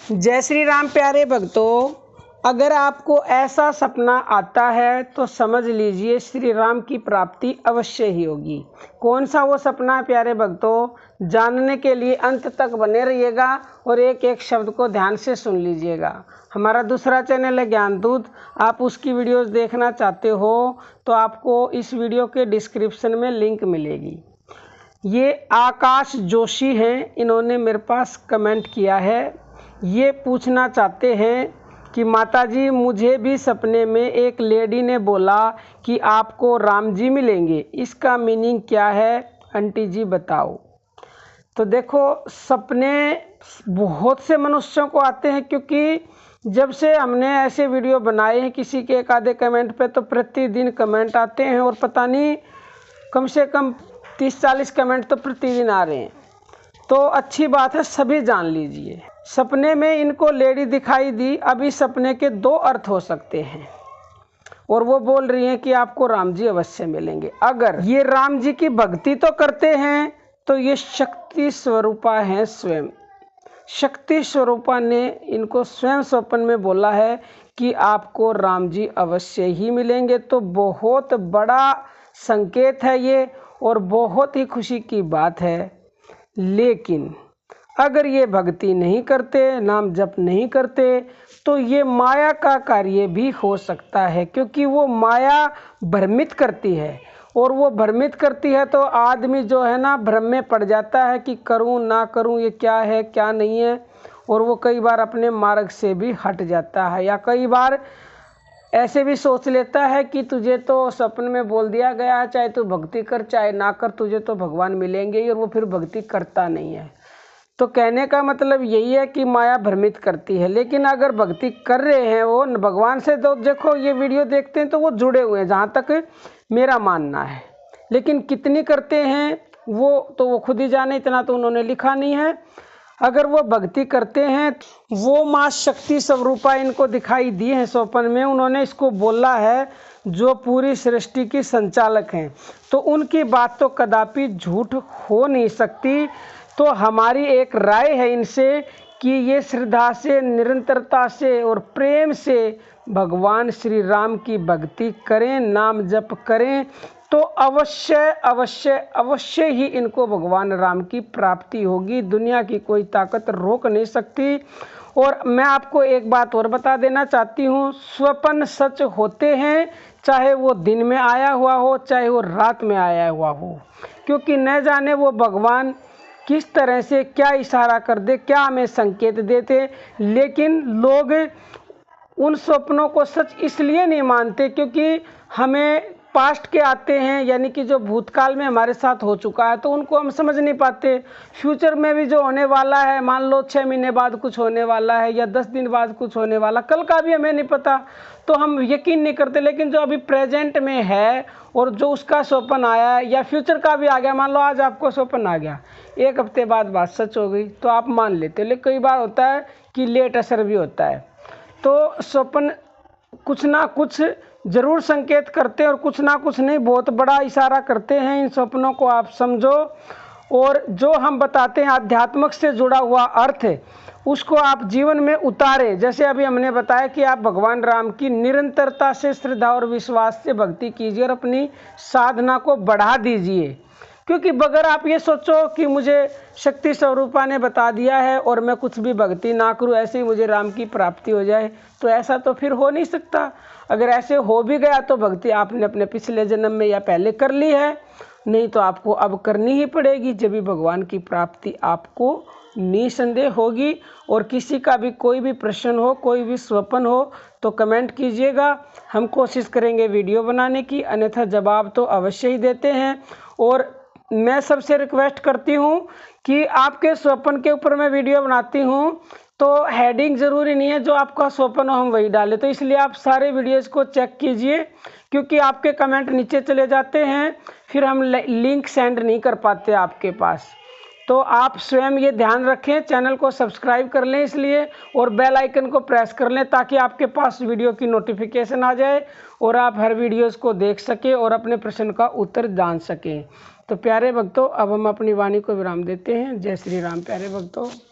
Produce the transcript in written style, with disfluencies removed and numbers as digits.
जय श्री राम प्यारे भक्तों, अगर आपको ऐसा सपना आता है तो समझ लीजिए श्री राम की प्राप्ति अवश्य ही होगी। कौन सा वो सपना है प्यारे भक्तों, जानने के लिए अंत तक बने रहिएगा और एक एक शब्द को ध्यान से सुन लीजिएगा। हमारा दूसरा चैनल है ज्ञानदूत, आप उसकी वीडियोस देखना चाहते हो तो आपको इस वीडियो के डिस्क्रिप्शन में लिंक मिलेगी। ये आकाश जोशी हैं, इन्होंने मेरे पास कमेंट किया है। ये पूछना चाहते हैं कि माताजी मुझे भी सपने में एक लेडी ने बोला कि आपको राम जी मिलेंगे, इसका मीनिंग क्या है आंटी जी बताओ। तो देखो, सपने बहुत से मनुष्यों को आते हैं, क्योंकि जब से हमने ऐसे वीडियो बनाए हैं किसी के एक आधे कमेंट पे तो प्रतिदिन कमेंट आते हैं और पता नहीं कम से कम 30-40 कमेंट तो प्रतिदिन आ रहे हैं। तो अच्छी बात है, सभी जान लीजिए। सपने में इनको लेडी दिखाई दी। अब इस सपने के दो अर्थ हो सकते हैं और वो बोल रही हैं कि आपको राम जी अवश्य मिलेंगे। अगर ये राम जी की भक्ति तो करते हैं तो ये शक्ति स्वरूपा हैं स्वयं। शक्ति स्वरूपा ने इनको स्वयं स्वप्न में बोला है कि आपको राम जी अवश्य ही मिलेंगे। तो बहुत बड़ा संकेत है ये और बहुत ही खुशी की बात है। लेकिन अगर ये भक्ति नहीं करते, नाम जप नहीं करते, तो ये माया का कार्य भी हो सकता है, क्योंकि वो माया भ्रमित करती है और वो भ्रमित करती है तो आदमी जो है ना भ्रम में पड़ जाता है कि करूं ना करूं, ये क्या है क्या नहीं है, और वो कई बार अपने मार्ग से भी हट जाता है। या कई बार ऐसे भी सोच लेता है कि तुझे तो सपने में बोल दिया गया है, चाहे तू भक्ति कर चाहे ना कर, तुझे तो भगवान मिलेंगे ही, और वो फिर भक्ति करता नहीं है। तो कहने का मतलब यही है कि माया भ्रमित करती है। लेकिन अगर भक्ति कर रहे हैं वो भगवान से, तो देखो ये वीडियो देखते हैं तो वो जुड़े हुए हैं, जहाँ तक मेरा मानना है। लेकिन कितनी करते हैं वो तो वो खुद ही जाने, इतना तो उन्होंने लिखा नहीं है। अगर वो भक्ति करते हैं, वो माँ शक्ति स्वरूपा इनको दिखाई दी है स्वप्न में। उन्होंने इसको बोला है जो पूरी सृष्टि की संचालक हैं, तो उनकी बात तो कदापि झूठ हो नहीं सकती। तो हमारी एक राय है इनसे कि ये श्रद्धा से, निरंतरता से और प्रेम से भगवान श्री राम की भक्ति करें, नाम जप करें, तो अवश्य अवश्य अवश्य ही इनको भगवान राम की प्राप्ति होगी। दुनिया की कोई ताकत रोक नहीं सकती। और मैं आपको एक बात और बता देना चाहती हूँ, स्वप्न सच होते हैं, चाहे वो दिन में आया हुआ हो चाहे वो रात में आया हुआ हो, क्योंकि न जाने वो भगवान किस तरह से क्या इशारा कर दे, क्या हमें संकेत देते। लेकिन लोग उन स्वप्नों को सच इसलिए नहीं मानते क्योंकि हमें पास्ट के आते हैं, यानी कि जो भूतकाल में हमारे साथ हो चुका है, तो उनको हम समझ नहीं पाते। फ्यूचर में भी जो होने वाला है, मान लो 6 महीने बाद कुछ होने वाला है या 10 दिन बाद कुछ होने वाला, कल का भी हमें नहीं पता, तो हम यकीन नहीं करते। लेकिन जो अभी प्रेजेंट में है और जो उसका स्वप्न आया है या फ्यूचर का भी आ गया, मान लो आज आपको स्वप्न आ गया, 1 हफ्ते बाद बात सच हो गई तो आप मान लेते। लेकिन कई बार होता है कि लेट असर भी होता है। तो स्वप्न कुछ ना कुछ जरूर संकेत करते हैं और कुछ ना कुछ नहीं, बहुत बड़ा इशारा करते हैं। इन स्वप्नों को आप समझो और जो हम बताते हैं आध्यात्मिक से जुड़ा हुआ अर्थ, उसको आप जीवन में उतारें। जैसे अभी हमने बताया कि आप भगवान राम की निरंतरता से, श्रद्धा और विश्वास से भक्ति कीजिए और अपनी साधना को बढ़ा दीजिए। क्योंकि अगर आप ये सोचो कि मुझे शक्ति स्वरूपा ने बता दिया है और मैं कुछ भी भक्ति ना करूं, ऐसे ही मुझे राम की प्राप्ति हो जाए, तो ऐसा तो फिर हो नहीं सकता। अगर ऐसे हो भी गया तो भक्ति आपने अपने पिछले जन्म में या पहले कर ली है, नहीं तो आपको अब करनी ही पड़ेगी, जब भी भगवान की प्राप्ति आपको निसंदेह होगी। और किसी का भी कोई भी प्रश्न हो, कोई भी स्वप्न हो तो कमेंट कीजिएगा, हम कोशिश करेंगे वीडियो बनाने की, अन्यथा जवाब तो अवश्य ही देते हैं। और मैं सबसे रिक्वेस्ट करती हूँ कि आपके स्वप्न के ऊपर मैं वीडियो बनाती हूँ तो हेडिंग ज़रूरी नहीं है जो आपका स्वप्न हो हम वही डालें। तो इसलिए आप सारे वीडियोज़ को चेक कीजिए, क्योंकि आपके कमेंट नीचे चले जाते हैं, फिर हम लिंक सेंड नहीं कर पाते आपके पास। तो आप स्वयं ये ध्यान रखें, चैनल को सब्सक्राइब कर लें इसलिए, और बेल आइकन को प्रेस कर लें ताकि आपके पास वीडियो की नोटिफिकेशन आ जाए और आप हर वीडियोज़ को देख सकें और अपने प्रश्न का उत्तर जान सकें। तो प्यारे भक्तों, अब हम अपनी वाणी को विराम देते हैं। जय श्री राम प्यारे भक्तों।